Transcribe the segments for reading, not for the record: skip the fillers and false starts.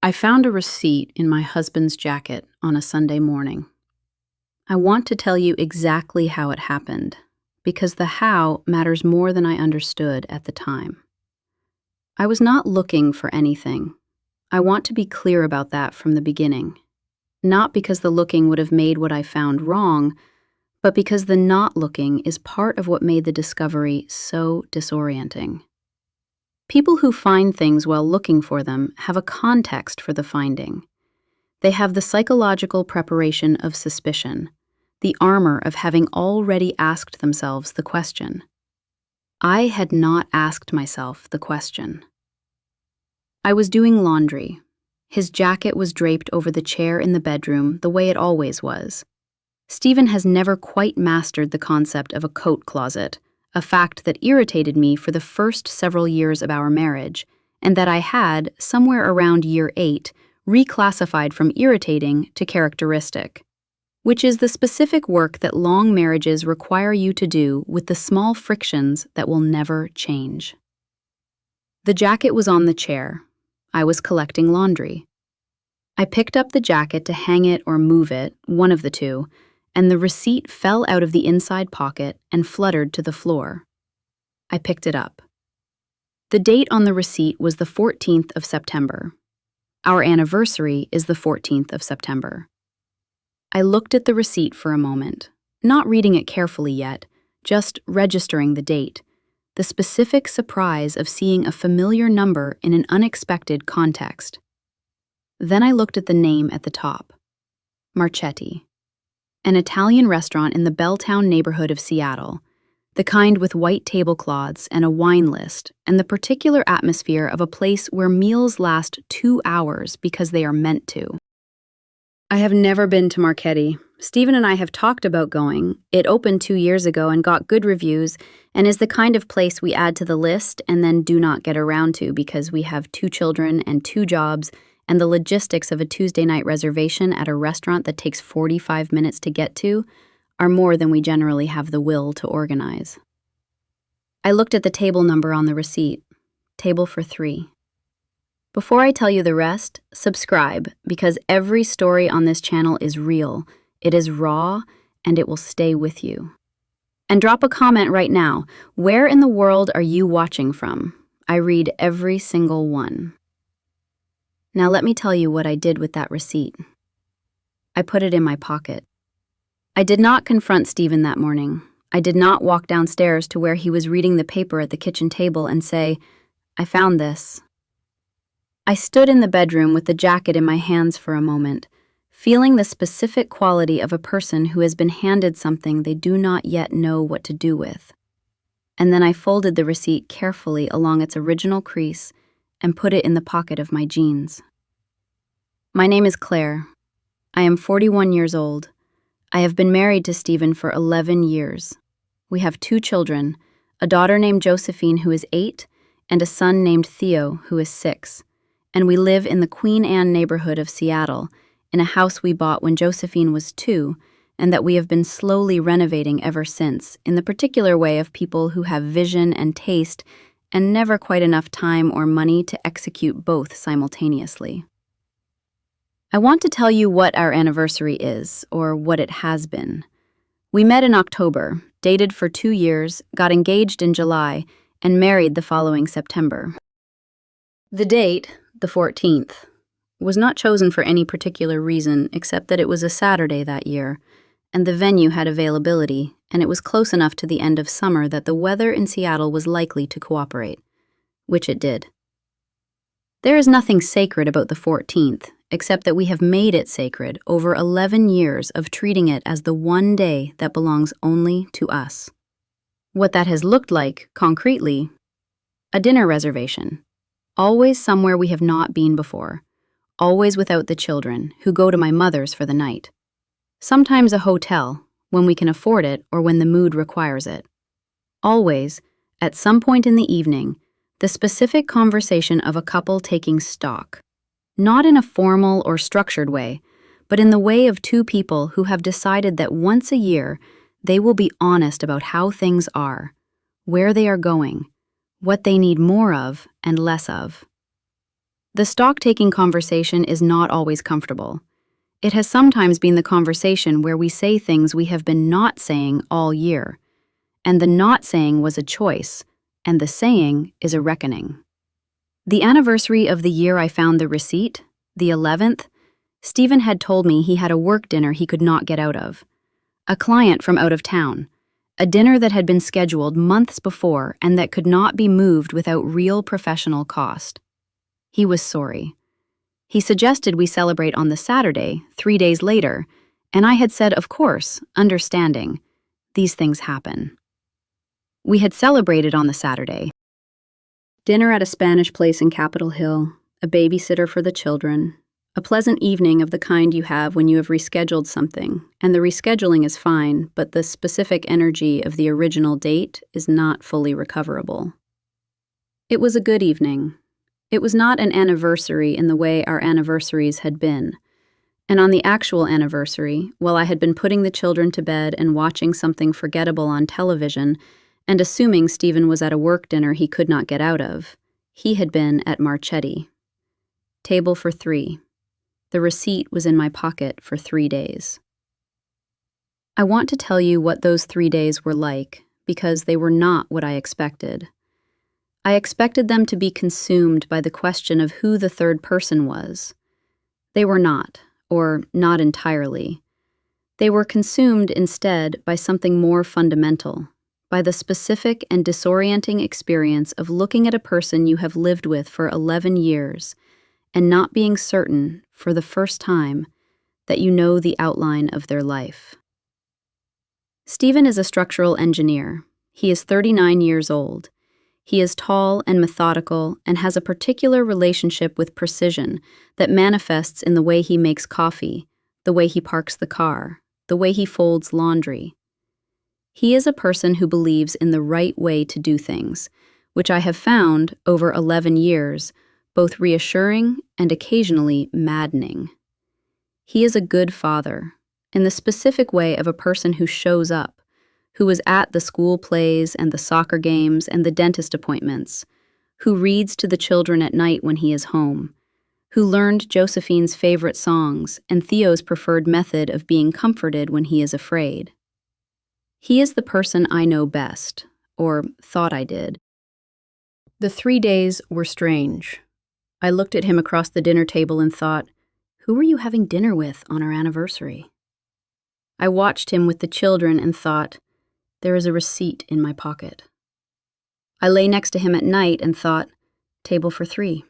I found a receipt in my husband's jacket on a Sunday morning. I want to tell you exactly how it happened, because the how matters more than I understood at the time. I was not looking for anything. I want to be clear about that from the beginning. Not because the looking would have made what I found wrong, but because the not looking is part of what made the discovery so disorienting. People who find things while looking for them have a context for the finding. They have the psychological preparation of suspicion, the armor of having already asked themselves the question. I had not asked myself the question. I was doing laundry. His jacket was draped over the chair in the bedroom the way it always was. Stephen has never quite mastered the concept of a coat closet, a fact that irritated me for the first several years of our marriage, and that I had, somewhere around year 8, reclassified from irritating to characteristic, which is the specific work that long marriages require you to do with the small frictions that will never change. The jacket was on the chair. I was collecting laundry. I picked up the jacket to hang it or move it, one of the two, and the receipt fell out of the inside pocket and fluttered to the floor. I picked it up. The date on the receipt was the 14th of September. Our anniversary is the 14th of September. I looked at the receipt for a moment, not reading it carefully yet, just registering the date, the specific surprise of seeing a familiar number in an unexpected context. Then I looked at the name at the top. Marchetti. An Italian restaurant in the Belltown neighborhood of Seattle, the kind with white tablecloths and a wine list, and the particular atmosphere of a place where meals last 2 hours because they are meant to. I have never been to Marchetti. Stephen and I have talked about going. It opened 2 years ago and got good reviews, and is the kind of place we add to the list and then do not get around to because we have 2 children and 2 jobs, and the logistics of a Tuesday night reservation at a restaurant that takes 45 minutes to get to are more than we generally have the will to organize. I looked at the table number on the receipt, table for 3. Before I tell you the rest, subscribe, because every story on this channel is real, it is raw, and it will stay with you. And drop a comment right now. Where in the world are you watching from? I read every single one. Now let me tell you what I did with that receipt. I put it in my pocket. I did not confront Stephen that morning. I did not walk downstairs to where he was reading the paper at the kitchen table and say, "I found this." I stood in the bedroom with the jacket in my hands for a moment, feeling the specific quality of a person who has been handed something they do not yet know what to do with. And then I folded the receipt carefully along its original crease and put it in the pocket of my jeans. My name is Claire. I am 41 years old. I have been married to Stephen for 11 years. We have 2 children, a daughter named Josephine who is 8, and a son named Theo who is 6, and we live in the Queen Anne neighborhood of Seattle, in a house we bought when Josephine was 2, and that we have been slowly renovating ever since, in the particular way of people who have vision and taste and never quite enough time or money to execute both simultaneously. I want to tell you what our anniversary is, or what it has been. We met in October, dated for 2 years, got engaged in July, and married the following September. The date, the 14th, was not chosen for any particular reason except that it was a Saturday that year, and the venue had availability, and it was close enough to the end of summer that the weather in Seattle was likely to cooperate, which it did. There is nothing sacred about the 14th, except that we have made it sacred over 11 years of treating it as the one day that belongs only to us. What that has looked like, concretely: a dinner reservation, always somewhere we have not been before, always without the children, who go to my mother's for the night. Sometimes a hotel, when we can afford it or when the mood requires it. Always, at some point in the evening, the specific conversation of a couple taking stock, not in a formal or structured way, but in the way of 2 people who have decided that once a year they will be honest about how things are, where they are going, what they need more of and less of. The stock-taking conversation is not always comfortable. It has sometimes been the conversation where we say things we have been not saying all year. And the not saying was a choice, and the saying is a reckoning. The anniversary of the year I found the receipt, the 11th, Stephen had told me he had a work dinner he could not get out of. A client from out of town. A dinner that had been scheduled months before and that could not be moved without real professional cost. He was sorry. He suggested we celebrate on the Saturday, 3 days later, and I had said, of course, understanding. These things happen. We had celebrated on the Saturday. Dinner at a Spanish place in Capitol Hill, a babysitter for the children, a pleasant evening of the kind you have when you have rescheduled something, and the rescheduling is fine, but the specific energy of the original date is not fully recoverable. It was a good evening. It was not an anniversary in the way our anniversaries had been. And on the actual anniversary, while I had been putting the children to bed and watching something forgettable on television, and assuming Stephen was at a work dinner he could not get out of, he had been at Marchetti. Table for 3. The receipt was in my pocket for 3 days. I want to tell you what those 3 days were like, because they were not what I expected. I expected them to be consumed by the question of who the third person was. They were not, or not entirely. They were consumed instead by something more fundamental, by the specific and disorienting experience of looking at a person you have lived with for 11 years and not being certain, for the first time, that you know the outline of their life. Stephen is a structural engineer. He is 39 years old. He is tall and methodical and has a particular relationship with precision that manifests in the way he makes coffee, the way he parks the car, the way he folds laundry. He is a person who believes in the right way to do things, which I have found, over 11 years, both reassuring and occasionally maddening. He is a good father, in the specific way of a person who shows up, who is at the school plays and the soccer games and the dentist appointments, who reads to the children at night when he is home, who learned Josephine's favorite songs and Theo's preferred method of being comforted when he is afraid. He is the person I know best, or thought I did. The 3 days were strange. I looked at him across the dinner table and thought, who were you having dinner with on our anniversary? I watched him with the children and thought, there is a receipt in my pocket. I lay next to him at night and thought, table for 3.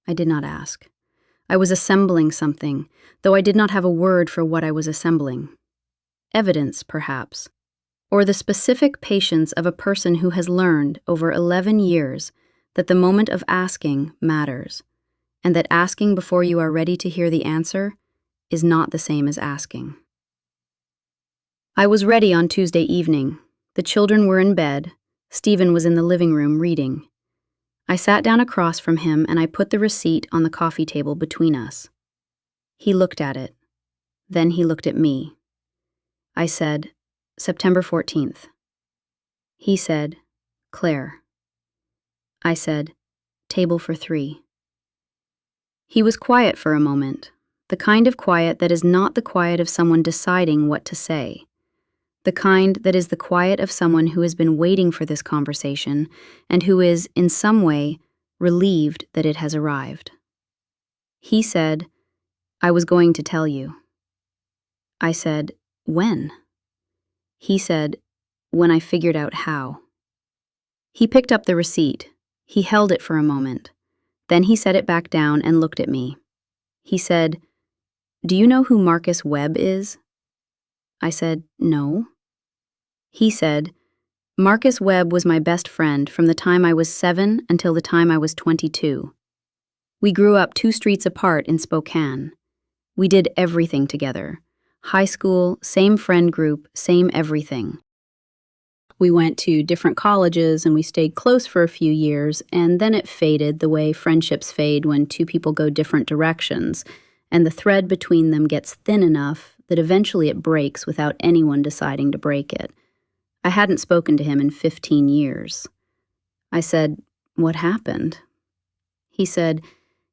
I did not ask. I was assembling something, though I did not have a word for what I was assembling. Evidence, perhaps, or the specific patience of a person who has learned over 11 years that the moment of asking matters, and that asking before you are ready to hear the answer is not the same as asking. I was ready on Tuesday evening. The children were in bed. Stephen was in the living room reading. I sat down across from him and I put the receipt on the coffee table between us. He looked at it. Then he looked at me. I said, September 14th. He said, Claire. I said, table for 3. He was quiet for a moment, the kind of quiet that is not the quiet of someone deciding what to say, the kind that is the quiet of someone who has been waiting for this conversation and who is, in some way, relieved that it has arrived. He said, I was going to tell you. I said, when? He said, when I figured out how. He picked up the receipt. He held it for a moment. Then he set it back down and looked at me. He said, do you know who Marcus Webb is? I said, no. He said, Marcus Webb was my best friend from the time I was 7 until the time I was 22. We grew up 2 streets apart in Spokane. We did everything together. High school, same friend group, same everything. We went to different colleges and we stayed close for a few years, and then it faded the way friendships fade when 2 people go different directions, and the thread between them gets thin enough that eventually it breaks without anyone deciding to break it. I hadn't spoken to him in 15 years. I said, what happened? He said,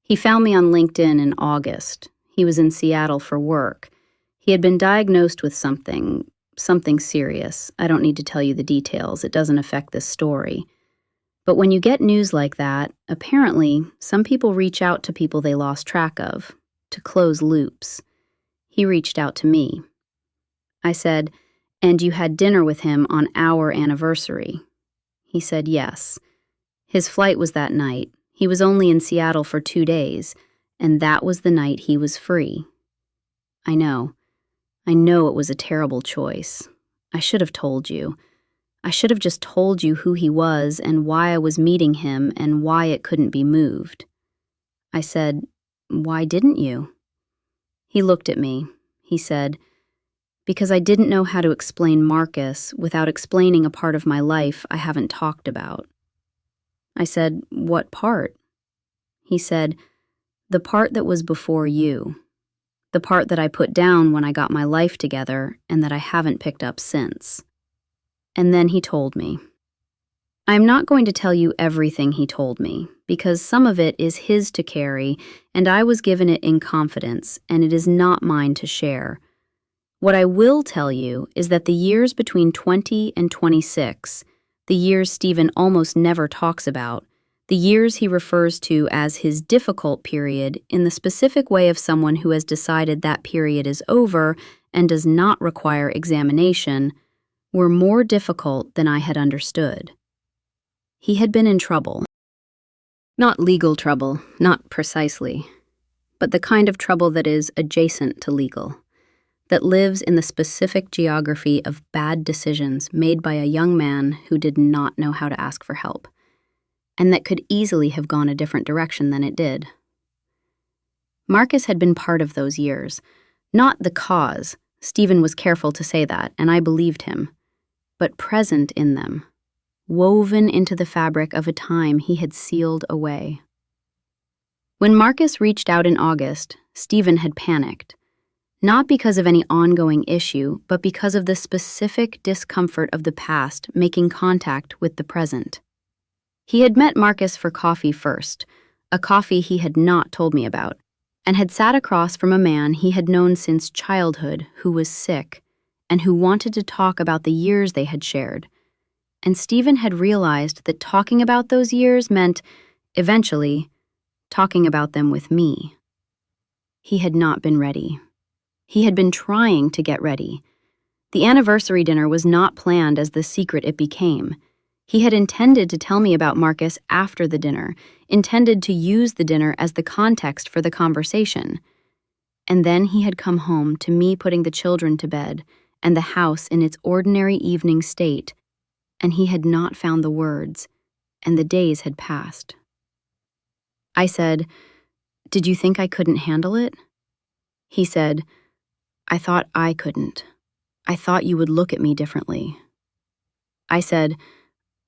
He found me on LinkedIn in August. He was in Seattle for work. He had been diagnosed with something serious. I don't need to tell you the details. It doesn't affect this story. But when you get news like that, apparently, some people reach out to people they lost track of, to close loops. He reached out to me. I said, "And you had dinner with him on our anniversary?" He said yes. His flight was that night. He was only in Seattle for 2 days, and that was the night he was free. I know it was a terrible choice. I should have told you. I should have just told you who he was and why I was meeting him and why it couldn't be moved. I said, "Why didn't you?" He looked at me. He said, "Because I didn't know how to explain Marcus without explaining a part of my life I haven't talked about." I said, "What part?" He said, "The part that was before you. The part that I put down when I got my life together and that I haven't picked up since." And then he told me. I'm not going to tell you everything he told me, because some of it is his to carry, and I was given it in confidence, and it is not mine to share. What I will tell you is that the years between 20 and 26, the years Stephen almost never talks about, the years he refers to as his difficult period in the specific way of someone who has decided that period is over and does not require examination, were more difficult than I had understood. He had been in trouble. Not legal trouble, not precisely, but the kind of trouble that is adjacent to legal, that lives in the specific geography of bad decisions made by a young man who did not know how to ask for help, and that could easily have gone a different direction than it did. Marcus had been part of those years, not the cause. Stephen was careful to say that, and I believed him, but present in them, woven into the fabric of a time he had sealed away. When Marcus reached out in August, Stephen had panicked, not because of any ongoing issue, but because of the specific discomfort of the past making contact with the present. He had met Marcus for coffee first, a coffee he had not told me about, and had sat across from a man he had known since childhood who was sick and who wanted to talk about the years they had shared. And Stephen had realized that talking about those years meant, eventually, talking about them with me. He had not been ready. He had been trying to get ready. The anniversary dinner was not planned as the secret it became. He had intended to tell me about Marcus after the dinner, intended to use the dinner as the context for the conversation. And then he had come home to me putting the children to bed and the house in its ordinary evening state, and he had not found the words, and the days had passed. I said, "Did you think I couldn't handle it?" He said, "I thought I couldn't. I thought you would look at me differently." I said,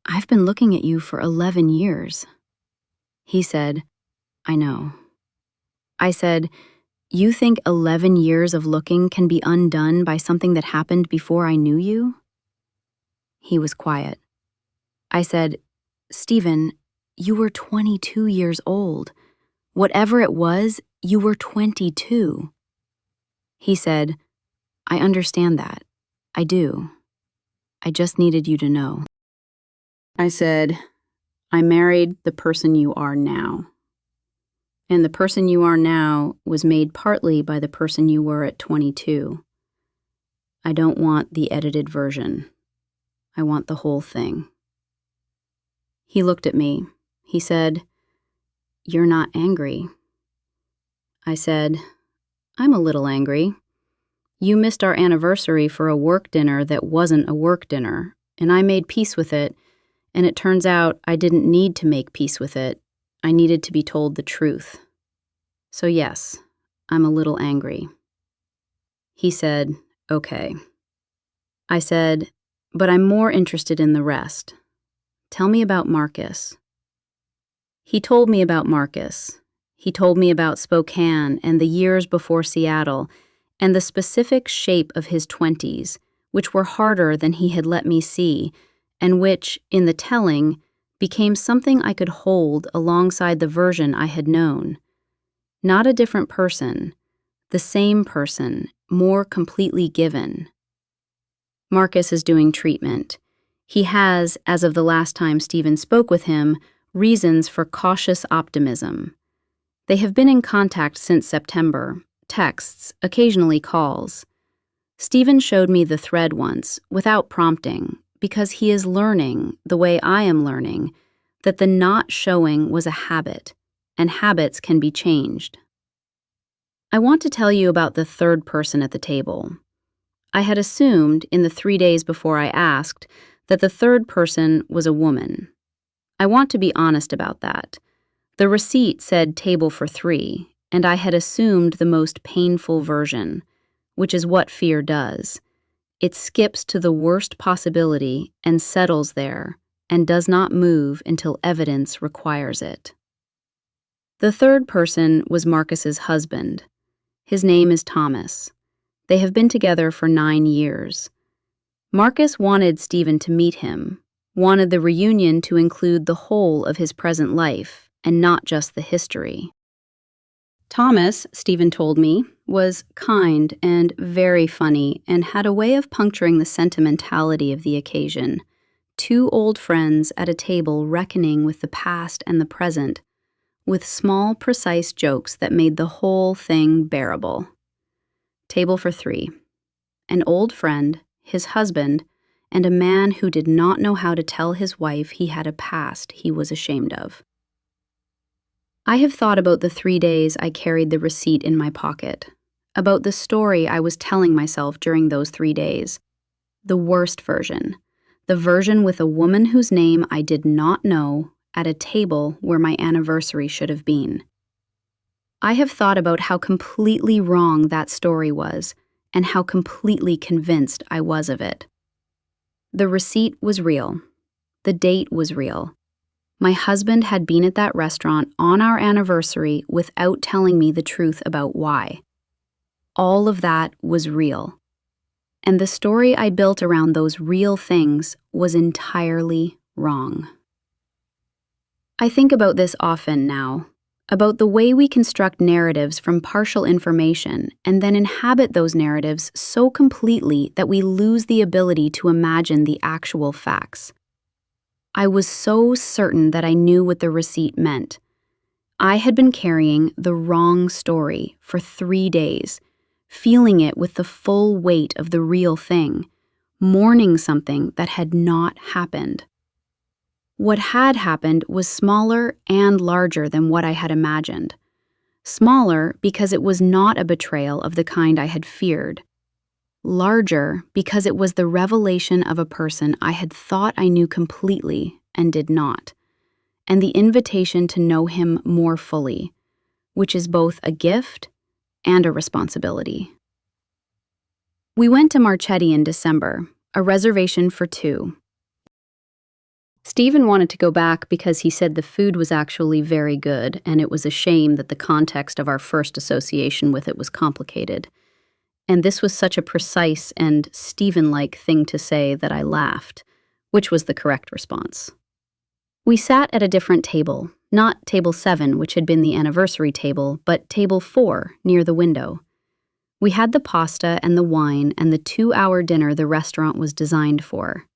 "I've been looking at you for 11 years. He said, "I know." I said, "You think 11 years of looking can be undone by something that happened before I knew you?" He was quiet. I said, "Stephen, you were 22 years old. Whatever it was, you were 22. He said, "I understand that. I do. I just needed you to know." I said, "I married the person you are now. And the person you are now was made partly by the person you were at 22. I don't want the edited version. I want the whole thing." He looked at me. He said, "You're not angry." I said, "I'm a little angry. You missed our anniversary for a work dinner that wasn't a work dinner, and I made peace with it, and it turns out I didn't need to make peace with it. I needed to be told the truth. So yes, I'm a little angry." He said, "Okay." I said, "But I'm more interested in the rest. Tell me about Marcus." He told me about Marcus. He told me about Spokane and the years before Seattle and the specific shape of his 20s, which were harder than he had let me see, and which, in the telling, became something I could hold alongside the version I had known. Not a different person, the same person, more completely given. Marcus is doing treatment. He has, as of the last time Stephen spoke with him, reasons for cautious optimism. They have been in contact since September, texts, occasionally calls. Stephen showed me the thread once, without prompting, because he is learning, the way I am learning, that the not showing was a habit, and habits can be changed. I want to tell you about the third person at the table. I had assumed, in the 3 days before I asked, that the third person was a woman. I want to be honest about that. The receipt said table for 3, and I had assumed the most painful version, which is what fear does. It skips to the worst possibility and settles there, and does not move until evidence requires it. The third person was Marcus's husband. His name is Thomas. They have been together for 9 years. Marcus wanted Stephen to meet him, wanted the reunion to include the whole of his present life, and not just the history. Thomas, Stephen told me, was kind and very funny and had a way of puncturing the sentimentality of the occasion. 2 old friends at a table reckoning with the past and the present, with small, precise jokes that made the whole thing bearable. Table for 3. An old friend, his husband, and a man who did not know how to tell his wife he had a past he was ashamed of. I have thought about the 3 days I carried the receipt in my pocket, about the story I was telling myself during those 3 days. The worst version, the version with a woman whose name I did not know at a table where my anniversary should have been. I have thought about how completely wrong that story was and how completely convinced I was of it. The receipt was real. The date was real. My husband had been at that restaurant on our anniversary without telling me the truth about why. All of that was real. And the story I built around those real things was entirely wrong. I think about this often now, about the way we construct narratives from partial information and then inhabit those narratives so completely that we lose the ability to imagine the actual facts. I was so certain that I knew what the receipt meant. I had been carrying the wrong story for 3 days, feeling it with the full weight of the real thing, mourning something that had not happened. What had happened was smaller and larger than what I had imagined. Smaller because it was not a betrayal of the kind I had feared. Larger because it was the revelation of a person I had thought I knew completely and did not, and the invitation to know him more fully, which is both a gift and a responsibility. We went to Marchetti in December, a reservation for 2. Stephen wanted to go back because he said the food was actually very good, and it was a shame that the context of our first association with it was complicated. And this was such a precise and Stephen-like thing to say that I laughed, which was the correct response. We sat at a different table, not table 7, which had been the anniversary table, but table 4, near the window. We had the pasta and the wine and the 2-hour dinner the restaurant was designed for.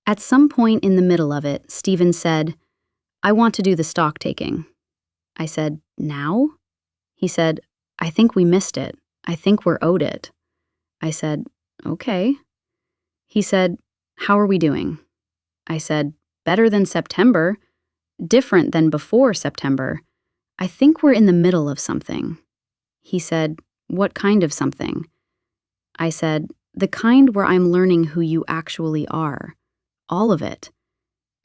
At some point in the middle of it, Stephen said, "I want to do the stock taking." I said, "Now?" He said, "I think we missed it. I think we're owed it." I said, "Okay." He said, "How are we doing?" I said, "Better than September. Different than before September. I think we're in the middle of something." He said, "What kind of something?" I said, "The kind where I'm learning who you actually are. All of it.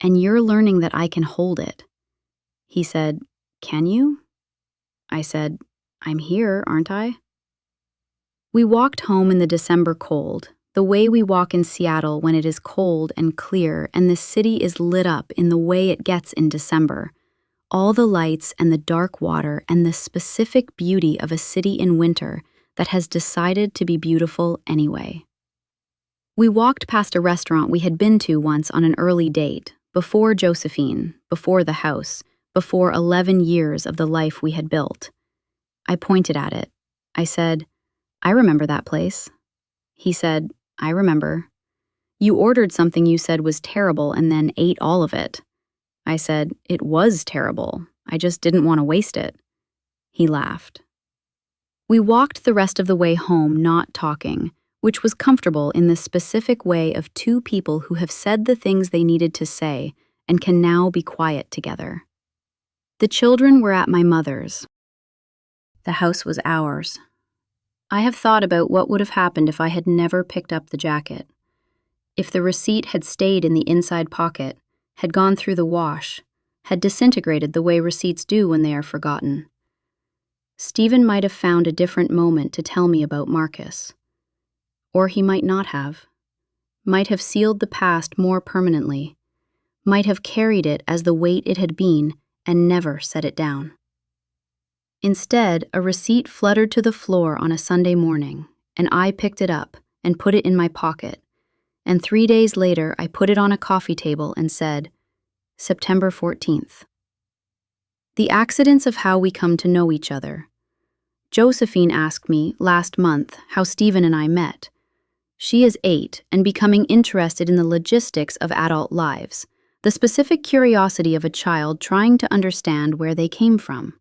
And you're learning that I can hold it." He said, "Can you?" I said, "I'm here, aren't I?" We walked home in the December cold, the way we walk in Seattle when it is cold and clear and the city is lit up in the way it gets in December. All the lights and the dark water and the specific beauty of a city in winter that has decided to be beautiful anyway. We walked past a restaurant we had been to once on an early date, before Josephine, before the house, before 11 years of the life we had built. I pointed at it. I said, "I remember that place." He said, "I remember. You ordered something you said was terrible and then ate all of it." I said, "It was terrible. I just didn't want to waste it." He laughed. We walked the rest of the way home not talking, which was comfortable in the specific way of two people who have said the things they needed to say and can now be quiet together. The children were at my mother's. The house was ours. I have thought about what would have happened if I had never picked up the jacket. If the receipt had stayed in the inside pocket, had gone through the wash, had disintegrated the way receipts do when they are forgotten. Stephen might have found a different moment to tell me about Marcus. Or he might not have. Might have sealed the past more permanently. Might have carried it as the weight it had been and never set it down. Instead, a receipt fluttered to the floor on a Sunday morning, and I picked it up and put it in my pocket, and 3 days later I put it on a coffee table and said, September 14th. The accidents of how we come to know each other. Josephine asked me last month how Stephen and I met. She is 8 and becoming interested in the logistics of adult lives, the specific curiosity of a child trying to understand where they came from.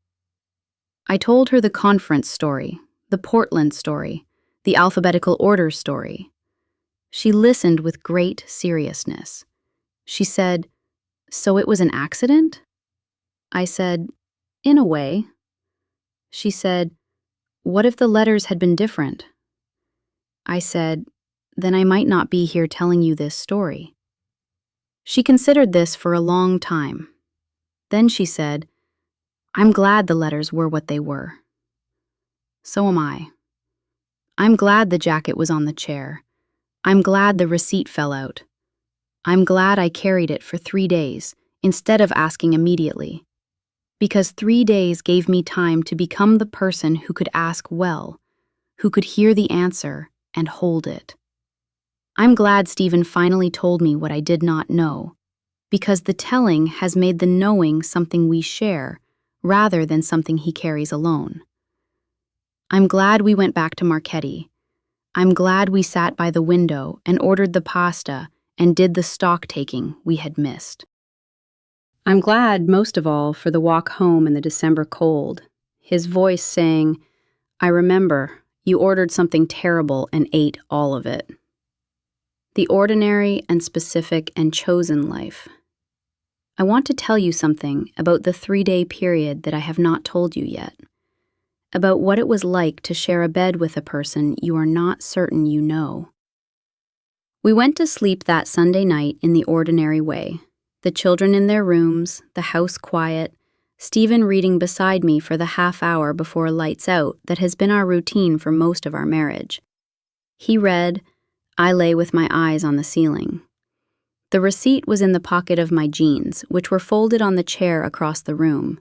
I told her the conference story, the Portland story, the alphabetical order story. She listened with great seriousness. She said, "So it was an accident?" I said, "In a way." She said, "What if the letters had been different?" I said, "Then I might not be here telling you this story." She considered this for a long time. Then she said, "I'm glad the letters were what they were." So am I. I'm glad the jacket was on the chair. I'm glad the receipt fell out. I'm glad I carried it for 3 days instead of asking immediately. Because 3 days gave me time to become the person who could ask well, who could hear the answer and hold it. I'm glad Stephen finally told me what I did not know, because the telling has made the knowing something we share rather than something he carries alone. I'm glad we went back to Marchetti. I'm glad we sat by the window and ordered the pasta and did the stock-taking we had missed. I'm glad, most of all, for the walk home in the December cold, his voice saying, "I remember, you ordered something terrible and ate all of it." The ordinary and specific and chosen life. I want to tell you something about the 3-day period that I have not told you yet, about what it was like to share a bed with a person you are not certain you know. We went to sleep that Sunday night in the ordinary way. The children in their rooms, the house quiet, Stephen reading beside me for the half hour before lights out that has been our routine for most of our marriage. He read, I lay with my eyes on the ceiling. The receipt was in the pocket of my jeans, which were folded on the chair across the room.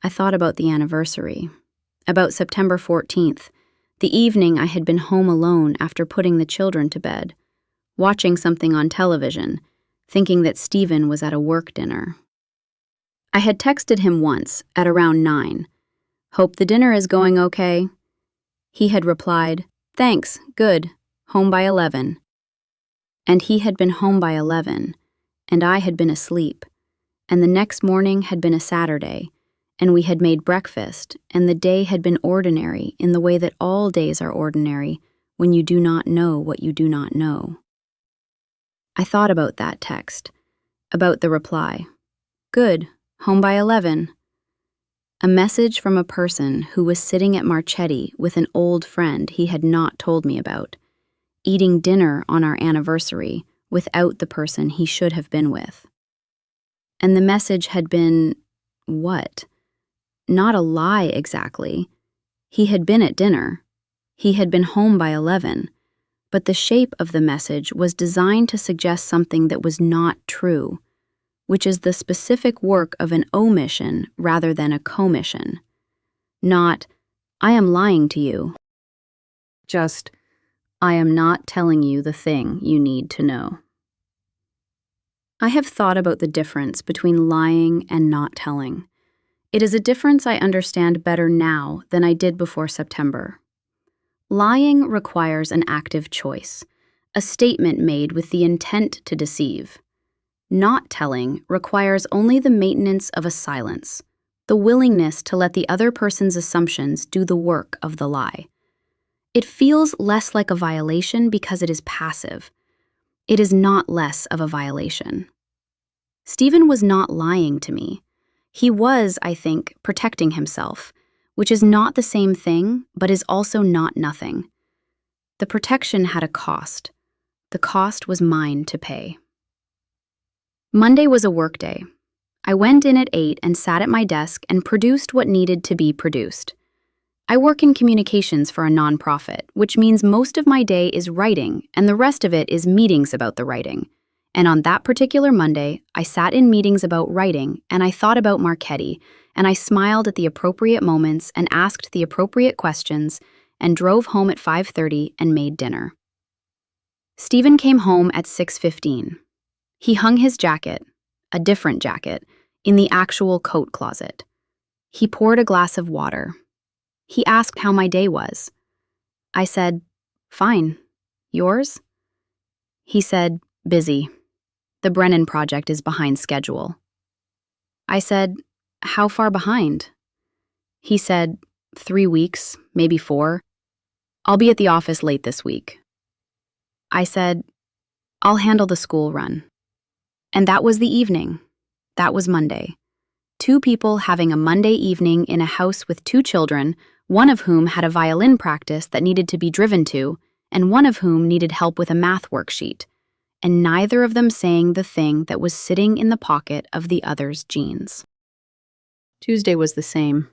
I thought about the anniversary, about September 14th, the evening I had been home alone after putting the children to bed, watching something on television, thinking that Stephen was at a work dinner. I had texted him once, at around 9. Hope the dinner is going okay. He had replied, thanks, good, home by 11. And he had been home by 11, and I had been asleep, and the next morning had been a Saturday, and we had made breakfast, and the day had been ordinary in the way that all days are ordinary when you do not know what you do not know. I thought about that text, about the reply. Good, home by 11. A message from a person who was sitting at Marchetti with an old friend he had not told me about, eating dinner on our anniversary without the person he should have been with. And the message had been, what? Not a lie exactly. He had been at dinner. He had been home by 11. But the shape of the message was designed to suggest something that was not true, which is the specific work of an omission rather than a commission. Not, I am lying to you. Just, I am not telling you the thing you need to know. I have thought about the difference between lying and not telling. It is a difference I understand better now than I did before September. Lying requires an active choice, a statement made with the intent to deceive. Not telling requires only the maintenance of a silence, the willingness to let the other person's assumptions do the work of the lie. It feels less like a violation because it is passive. It is not less of a violation. Stephen was not lying to me. He was, I think, protecting himself, which is not the same thing, but is also not nothing. The protection had a cost. The cost was mine to pay. Monday was a work day. I went in at 8 and sat at my desk and produced what needed to be produced. I work in communications for a nonprofit, which means most of my day is writing and the rest of it is meetings about the writing. And on that particular Monday, I sat in meetings about writing and I thought about Marchetti, and I smiled at the appropriate moments and asked the appropriate questions and drove home at 5:30 and made dinner. Stephen came home at 6:15. He hung his jacket, a different jacket, in the actual coat closet. He poured a glass of water. He asked how my day was. I said, "Fine. Yours?" He said, "Busy. The Brennan project is behind schedule." I said, "How far behind?" He said, 3 weeks, maybe 4. "I'll be at the office late this week." I said, "I'll handle the school run." And that was the evening. That was Monday. 2 people having a Monday evening in a house with 2 children, one of whom had a violin practice that needed to be driven to, and one of whom needed help with a math worksheet, and neither of them saying the thing that was sitting in the pocket of the other's jeans. Tuesday was the same.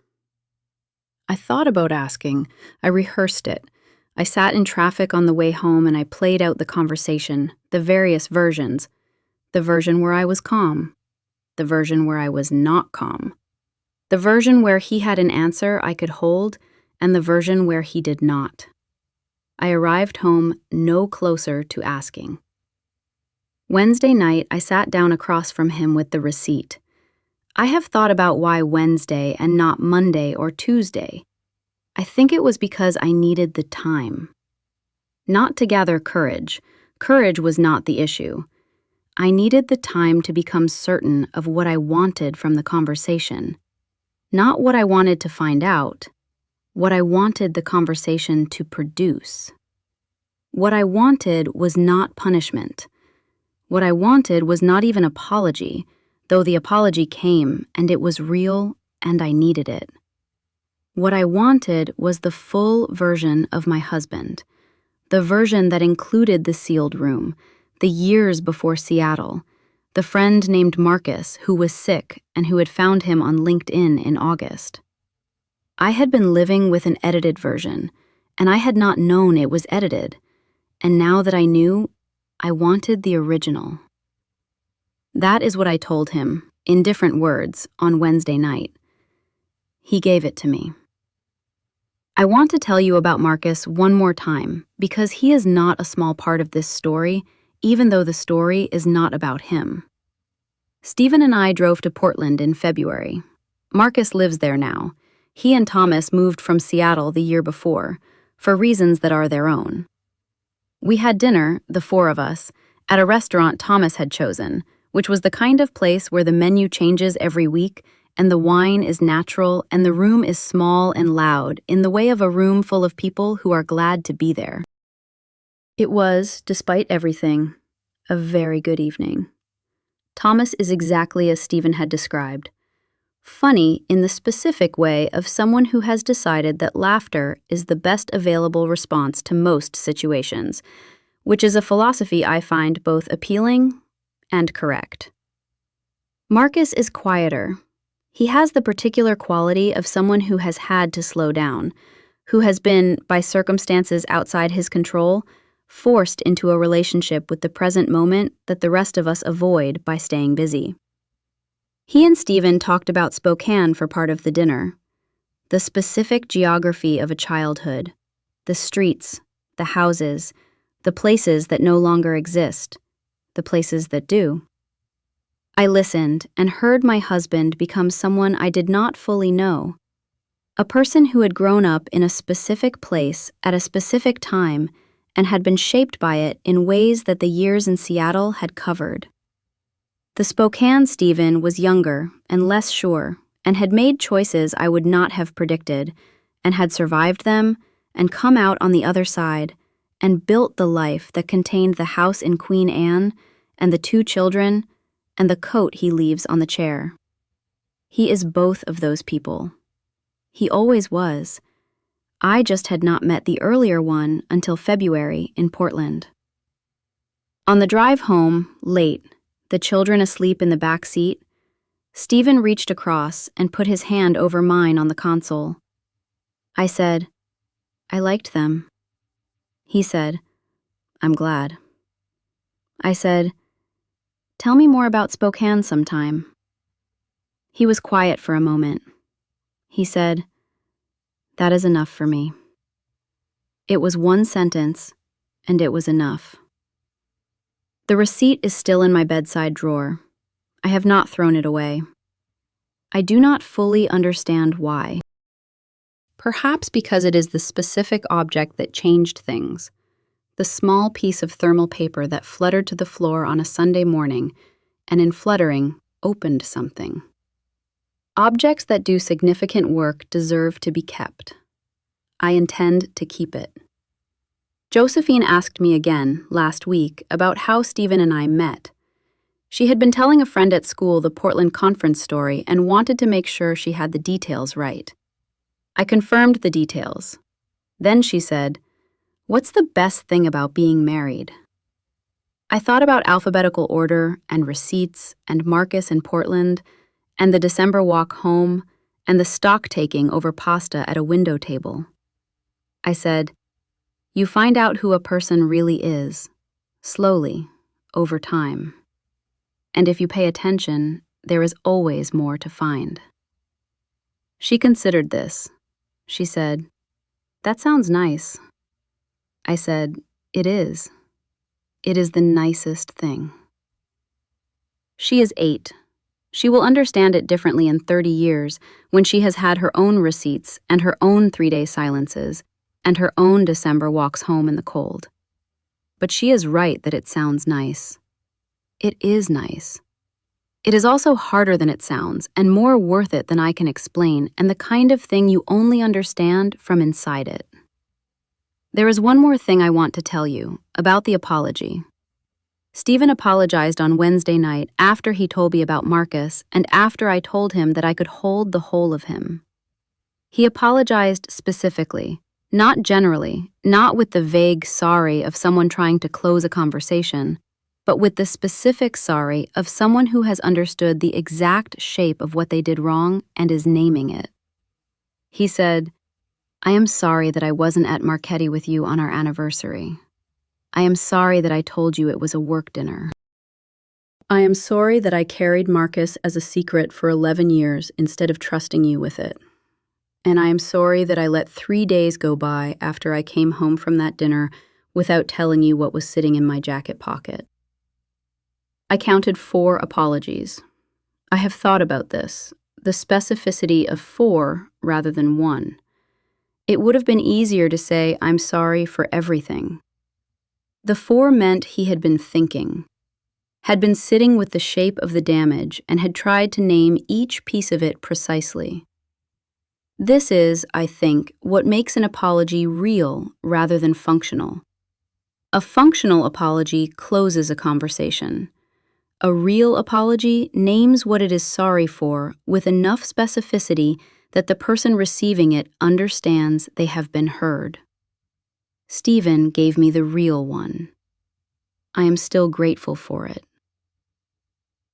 I thought about asking. I rehearsed it. I sat in traffic on the way home and I played out the conversation, the various versions. The version where I was calm. The version where I was not calm. The version where he had an answer I could hold, and the version where he did not. I arrived home no closer to asking. Wednesday night, I sat down across from him with the receipt. I have thought about why Wednesday and not Monday or Tuesday. I think it was because I needed the time. Not to gather courage. Courage was not the issue. I needed the time to become certain of what I wanted from the conversation. Not what I wanted to find out, what I wanted the conversation to produce. What I wanted was not punishment. What I wanted was not even apology, though the apology came and it was real and I needed it. What I wanted was the full version of my husband, the version that included the sealed room, the years before Seattle, the friend named Marcus who was sick and who had found him on LinkedIn in August. I had been living with an edited version, and I had not known it was edited, and now that I knew, I wanted the original. That is what I told him, in different words, on Wednesday night. He gave it to me. I want to tell you about Marcus one more time, because he is not a small part of this story, even though the story is not about him. Stephen and I drove to Portland in February. Marcus lives there now. He and Thomas moved from Seattle the year before, for reasons that are their own. We had dinner, the 4 of us, at a restaurant Thomas had chosen, which was the kind of place where the menu changes every week, and the wine is natural, and the room is small and loud, in the way of a room full of people who are glad to be there. It was, despite everything, a very good evening. Thomas is exactly as Stephen had described. Funny in the specific way of someone who has decided that laughter is the best available response to most situations, which is a philosophy I find both appealing and correct. Marcus is quieter. He has the particular quality of someone who has had to slow down, who has been, by circumstances outside his control, forced into a relationship with the present moment that the rest of us avoid by staying busy. He and Stephen talked about Spokane for part of the dinner, the specific geography of a childhood, the streets, the houses, the places that no longer exist, the places that do. I listened and heard my husband become someone I did not fully know. A person who had grown up in a specific place at a specific time and had been shaped by it in ways that the years in Seattle had covered. The Spokane Stephen was younger and less sure and had made choices I would not have predicted and had survived them and come out on the other side and built the life that contained the house in Queen Anne and the 2 children and the coat he leaves on the chair. He is both of those people. He always was. I just had not met the earlier one until February in Portland. On the drive home, late, the children asleep in the back seat, Stephen reached across and put his hand over mine on the console. I said, "I liked them." He said, "I'm glad." I said, "Tell me more about Spokane sometime." He was quiet for a moment. He said, "That is enough for me." It was one sentence, and it was enough. The receipt is still in my bedside drawer. I have not thrown it away. I do not fully understand why. Perhaps because it is the specific object that changed things, the small piece of thermal paper that fluttered to the floor on a Sunday morning, and in fluttering, opened something. Objects that do significant work deserve to be kept. I intend to keep it. Josephine asked me again, last week, about how Stephen and I met. She had been telling a friend at school the Portland conference story and wanted to make sure she had the details right. I confirmed the details. Then she said, "What's the best thing about being married?" I thought about alphabetical order and receipts and Marcus in Portland and the December walk home and the stock-taking over pasta at a window table. I said, "You find out who a person really is, slowly, over time. And if you pay attention, there is always more to find." She considered this. She said, "That sounds nice." I said, "It is. It is the nicest thing." She is 8. She will understand it differently in 30 years when she has had her own receipts and her own 3-day silences and her own December walks home in the cold. But she is right that it sounds nice. It is nice. It is also harder than it sounds and more worth it than I can explain, and the kind of thing you only understand from inside it. There is one more thing I want to tell you about the apology. Stephen apologized on Wednesday night after he told me about Marcus and after I told him that I could hold the whole of him. He apologized specifically, not generally, not with the vague sorry of someone trying to close a conversation, but with the specific sorry of someone who has understood the exact shape of what they did wrong and is naming it. He said, "I am sorry that I wasn't at Marchetti with you on our anniversary. I am sorry that I told you it was a work dinner. I am sorry that I carried Marcus as a secret for 11 years instead of trusting you with it. And I am sorry that I let 3 days go by after I came home from that dinner without telling you what was sitting in my jacket pocket." I counted 4 apologies. I have thought about this, the specificity of 4 rather than 1. It would have been easier to say, "I'm sorry for everything." The 4 meant he had been thinking, had been sitting with the shape of the damage and had tried to name each piece of it precisely. This is, I think, what makes an apology real rather than functional. A functional apology closes a conversation. A real apology names what it is sorry for with enough specificity that the person receiving it understands they have been heard. Stephen gave me the real one. I am still grateful for it.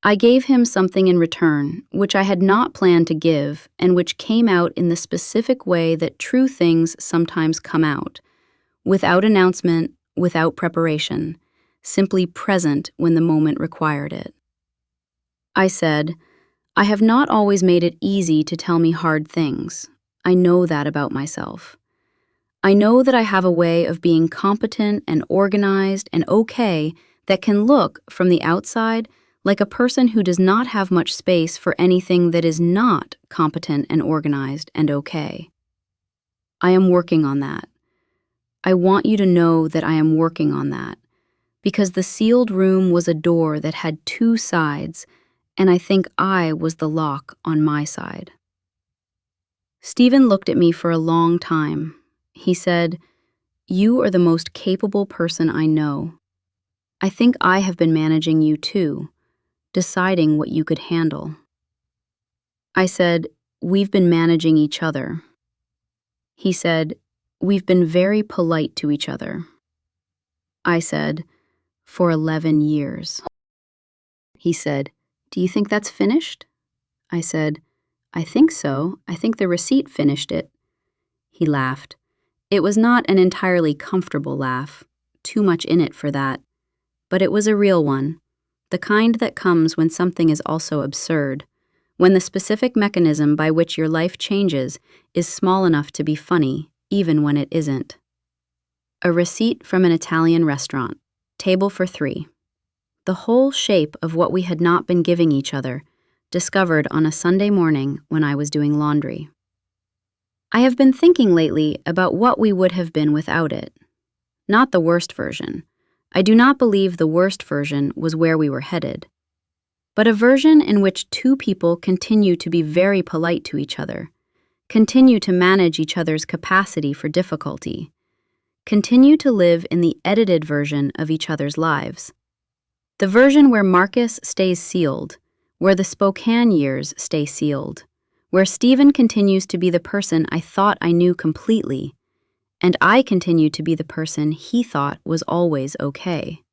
I gave him something in return, which I had not planned to give, and which came out in the specific way that true things sometimes come out, without announcement, without preparation, simply present when the moment required it. I said, "I have not always made it easy to tell me hard things. I know that about myself. I know that I have a way of being competent and organized and okay that can look, from the outside, like a person who does not have much space for anything that is not competent and organized and okay. I am working on that. I want you to know that I am working on that, because the sealed room was a door that had two sides, and I think I was the lock on my side. Stephen looked at me for a long time. He said, "You are the most capable person I know. I think I have been managing you too, deciding what you could handle." I said, "We've been managing each other." He said, "We've been very polite to each other." I said, "For 11 years. He said, "Do you think that's finished?" I said, "I think so. I think the receipt finished it." He laughed. It was not an entirely comfortable laugh, too much in it for that, but it was a real one, the kind that comes when something is also absurd, when the specific mechanism by which your life changes is small enough to be funny, even when it isn't. A receipt from an Italian restaurant, table for 3. The whole shape of what we had not been giving each other, discovered on a Sunday morning when I was doing laundry. I have been thinking lately about what we would have been without it. Not the worst version. I do not believe the worst version was where we were headed. But a version in which two people continue to be very polite to each other, continue to manage each other's capacity for difficulty, continue to live in the edited version of each other's lives. The version where Marcus stays sealed, where the Spokane years stay sealed, where Stephen continues to be the person I thought I knew completely, and I continue to be the person he thought was always okay.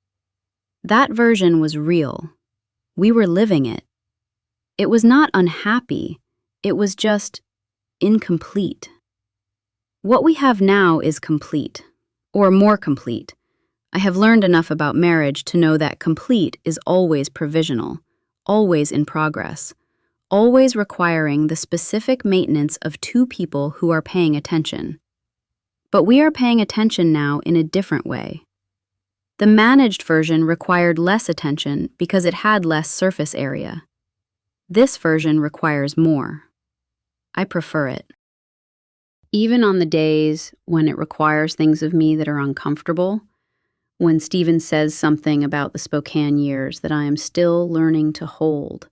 That version was real. We were living it. It was not unhappy, it was just incomplete. What we have now is complete, or more complete. I have learned enough about marriage to know that complete is always provisional, always in progress, always requiring the specific maintenance of two people who are paying attention. But we are paying attention now in a different way. The managed version required less attention because it had less surface area. This version requires more. I prefer it. Even on the days when it requires things of me that are uncomfortable, when Stephen says something about the Spokane years that I am still learning to hold,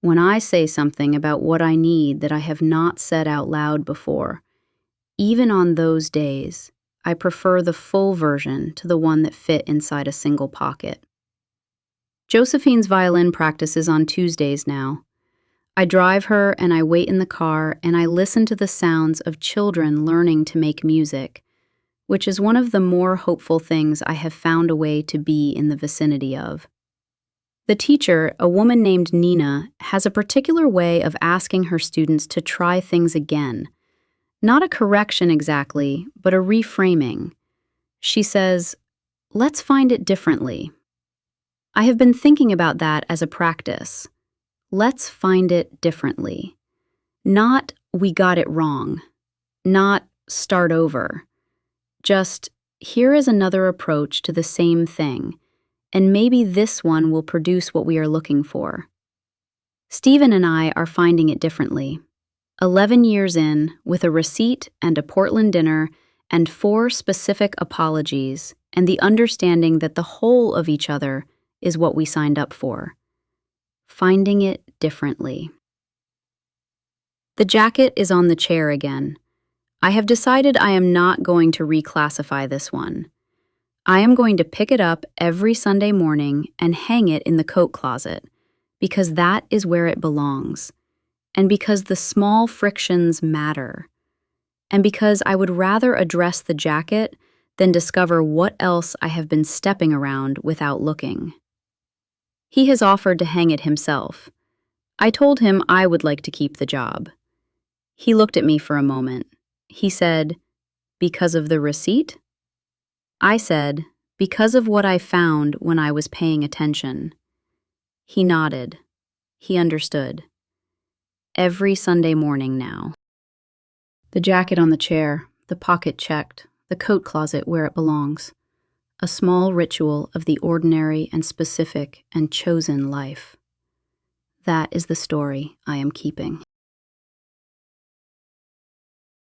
when I say something about what I need that I have not said out loud before, even on those days, I prefer the full version to the one that fit inside a single pocket. Josephine's violin practice is on Tuesdays now. I drive her and I wait in the car and I listen to the sounds of children learning to make music, which is one of the more hopeful things I have found a way to be in the vicinity of. The teacher, a woman named Nina, has a particular way of asking her students to try things again. Not a correction exactly, but a reframing. She says, "Let's find it differently." I have been thinking about that as a practice. Let's find it differently. Not, we got it wrong. Not, start over. Just, here is another approach to the same thing, and maybe this one will produce what we are looking for. Stephen and I are finding it differently. 11 years in, with a receipt and a Portland dinner and 4 specific apologies and the understanding that the whole of each other is what we signed up for. Finding it differently. The jacket is on the chair again. I have decided I am not going to reclassify this one. I am going to pick it up every Sunday morning and hang it in the coat closet, because that is where it belongs. And because the small frictions matter, and because I would rather address the jacket than discover what else I have been stepping around without looking. He has offered to hang it himself. I told him I would like to keep the job. He looked at me for a moment. He said, "Because of the receipt?" I said, "Because of what I found when I was paying attention." He nodded. He understood. Every Sunday morning now. The jacket on the chair, the pocket checked, the coat closet where it belongs. a small ritual of the ordinary and specific and chosen life. That is the story I am keeping.